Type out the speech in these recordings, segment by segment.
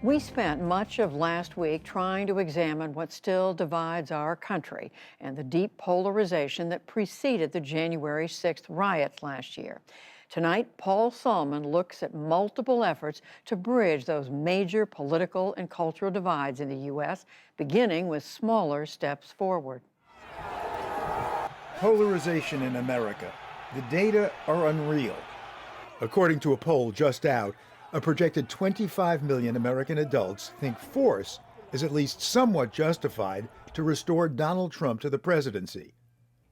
We spent much of last week trying to examine what still divides our country and the deep polarization that preceded the January 6th riots last year. Tonight, Paul Solman looks at multiple efforts to bridge those major political and cultural divides in the U.S., beginning with smaller steps forward. Polarization in America. The data are unreal. According to a poll just out, a projected 25 million American adults think force is at least somewhat justified to restore Donald Trump to the presidency.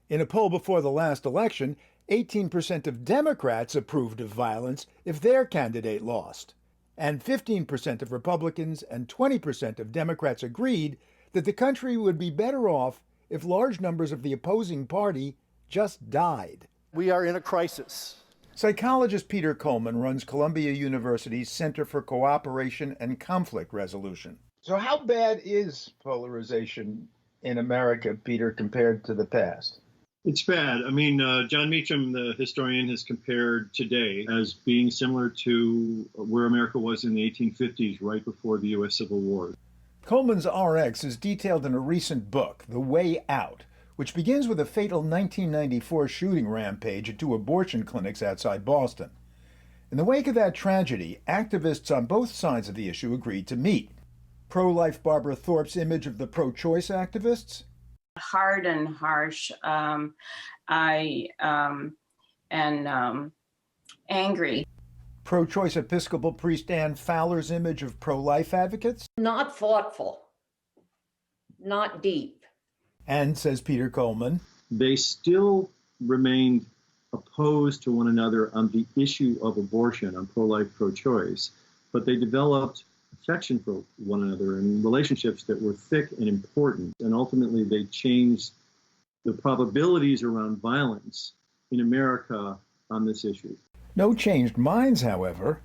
In a poll before the last election, 18% of Democrats approved of violence if their candidate lost. And 15% of Republicans and 20% of Democrats agreed that the country would be better off if large numbers of the opposing party just died. We are in a crisis. Psychologist Peter Coleman runs Columbia University's Center for Cooperation and Conflict Resolution. So how bad is polarization in America, Peter, compared to the past? It's bad. I mean, John Meacham, the historian, has compared today as being similar to where America was in the 1850s, right before the U.S. Civil War. Coleman's RX is detailed in a recent book, The Way Out, which begins with a fatal 1994 shooting rampage at 2 abortion clinics outside Boston. In the wake of that tragedy, activists on both sides of the issue agreed to meet. Pro-life Barbara Thorpe's image of the pro-choice activists? Hard and harsh, and angry. Pro-choice Episcopal priest Ann Fowler's image of pro-life advocates? Not thoughtful, not deep. And, says Peter Coleman, they still remained opposed to one another on the issue of abortion, on pro-life, pro-choice, but they developed affection for one another and relationships that were thick and important, and ultimately they changed the probabilities around violence in America on this issue. No changed minds, however.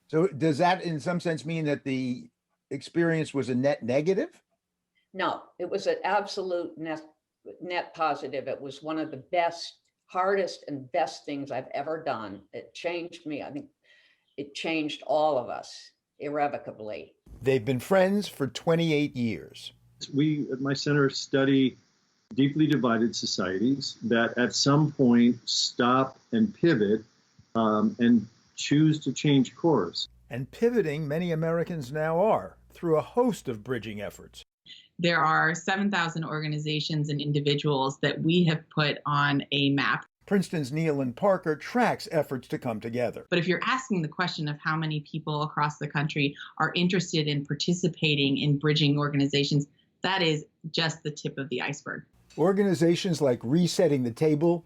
So does that in some sense mean that the experience was a net negative? No, it was an absolute net positive. It was one of the best, hardest and best things I've ever done. It changed me. I think it changed all of us irrevocably. They've been friends for 28 years. We at my center study deeply divided societies that at some point stop and pivot and choose to change course. And pivoting, many Americans now are, through a host of bridging efforts. There are 7,000 organizations and individuals that we have put on a map. Princeton's Neil Parker tracks efforts to come together. But if you're asking the question of how many people across the country are interested in participating in bridging organizations, that is just the tip of the iceberg. Organizations like Resetting the Table,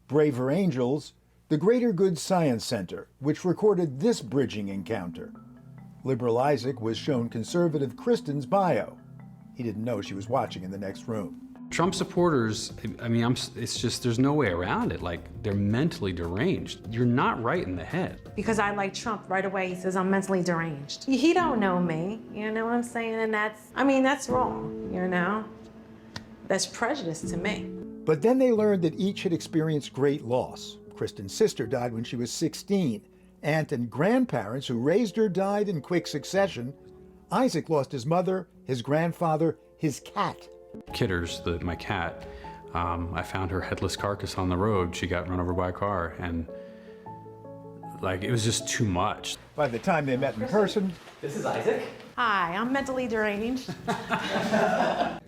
Braver Angels, the Greater Good Science Center, which recorded this bridging encounter. Liberal Isaac was shown conservative Kristen's bio. He didn't know she was watching in the next room. Trump supporters, I mean, it's just, there's no way around it. Like, they're mentally deranged. You're not right in the head. Because I like Trump, right away he says I'm mentally deranged. He don't know me, you know what I'm saying? And that's wrong, you know? That's prejudice to me. But then they learned that each had experienced great loss. Kristen's sister died when she was 16. Aunt and grandparents who raised her died in quick succession. Isaac lost his mother, his grandfather, his cat. Kidders, my cat, I found her headless carcass on the road. She got run over by a car, and like, it was just too much. By the time they met in person, this is Isaac. Hi, I'm mentally deranged.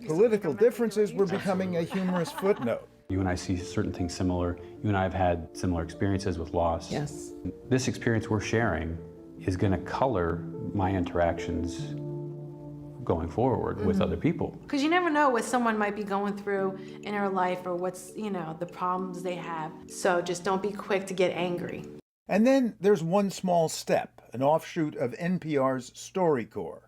Political differences were becoming a humorous footnote. You and I see certain things similar. You and I have had similar experiences with loss. Yes. This experience we're sharing is going to color my interactions going forward with other people. Because you never know what someone might be going through in their life or what's, the problems they have. So just don't be quick to get angry. And then there's one small step, an offshoot of NPR's StoryCorps.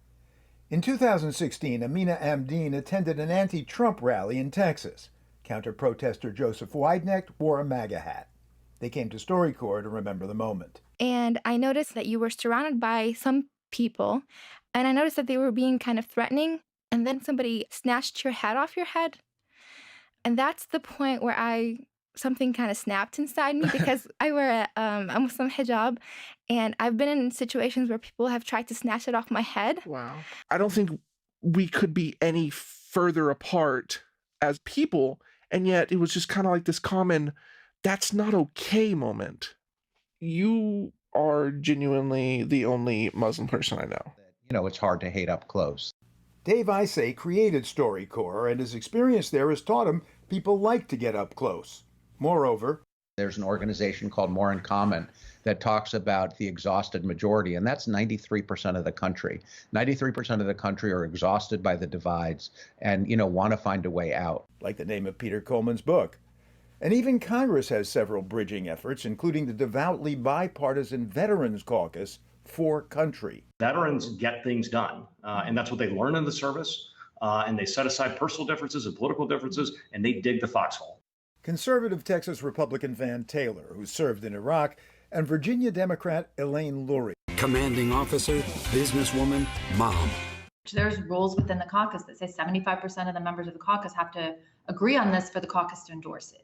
In 2016, Amina Amdeen attended an anti-Trump rally in Texas. Counter-protester Joseph Weidnecht wore a MAGA hat. They came to StoryCorps to remember the moment. And I noticed that you were surrounded by some people, and I noticed that they were being kind of threatening, and then somebody snatched your hat off your head. And that's the point where I something kind of snapped inside me because I wear a Muslim hijab, and I've been in situations where people have tried to snatch it off my head. Wow. I don't think we could be any further apart as people, and yet it was just kind of like this common, that's not okay moment. You are genuinely the only Muslim person I know. You know, it's hard to hate up close. Dave Isay created StoryCorps, and his experience there has taught him people like to get up close. Moreover, there's an organization called More in Common that talks about the exhausted majority, and that's 93% of the country. 93% of the country are exhausted by the divides and, want to find a way out. Like the name of Peter Coleman's book. And even Congress has several bridging efforts, including the devoutly bipartisan Veterans Caucus for Country. Veterans get things done, and that's what they learn in the service, and they set aside personal differences and political differences, and they dig the foxhole. Conservative Texas Republican Van Taylor, who served in Iraq, and Virginia Democrat Elaine Lurie. Commanding officer, businesswoman, mom. There's rules within the caucus that say 75% of the members of the caucus have to agree on this for the caucus to endorse it.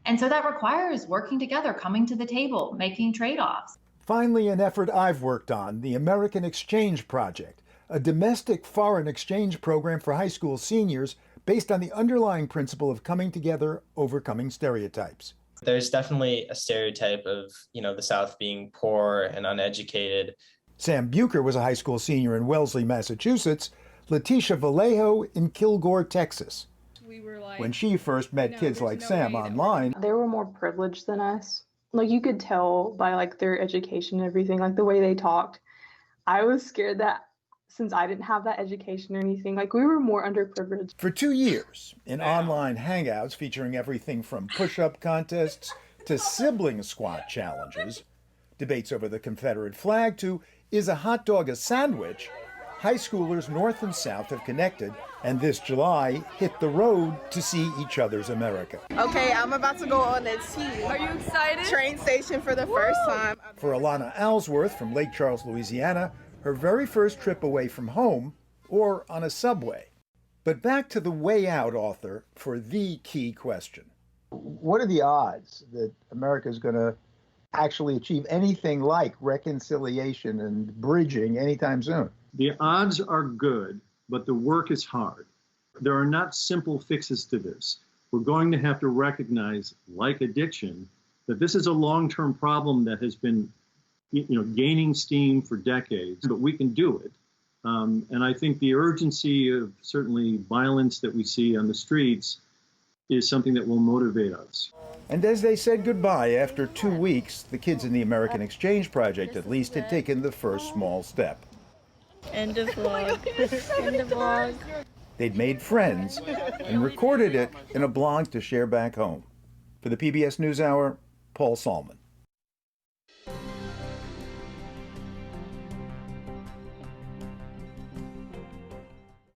And so that requires working together, coming to the table, making trade-offs. Finally, an effort I've worked on, the American Exchange Project, a domestic foreign exchange program for high school seniors based on the underlying principle of coming together, overcoming stereotypes. There's definitely a stereotype of, the South being poor and uneducated. Sam Bucher was a high school senior in Wellesley, Massachusetts, Letitia Vallejo in Kilgore, Texas. When she first met kids like Sam online, they were more privileged than us. Like, you could tell by like their education and everything, like the way they talked. I was scared that since I didn't have that education or anything, like we were more underprivileged. For 2 years, in online hangouts featuring everything from push-up contests to sibling squat challenges, debates over the Confederate flag to is a hot dog a sandwich, high schoolers north and south have connected and this July hit the road to see each other's America. Okay, I'm about to go on a Are you excited? Train station for the first time. For Alana Ellsworth from Lake Charles, Louisiana, her very first trip away from home or on a subway. But back to the Way Out author for the key question. What are the odds that America is going to actually achieve anything like reconciliation and bridging anytime soon? The odds are good, but the work is hard. There are not simple fixes to this. We're going to have to recognize, like addiction, that this is a long-term problem that has been gaining steam for decades, but we can do it. And I think the urgency of certainly violence that we see on the streets is something that will motivate us. And as they said goodbye after 2 weeks, the kids in the American Exchange Project at least had taken the first small step. End of vlog. End of vlog. They'd made friends and recorded it in a blog to share back home. For the PBS NewsHour, Paul Salman.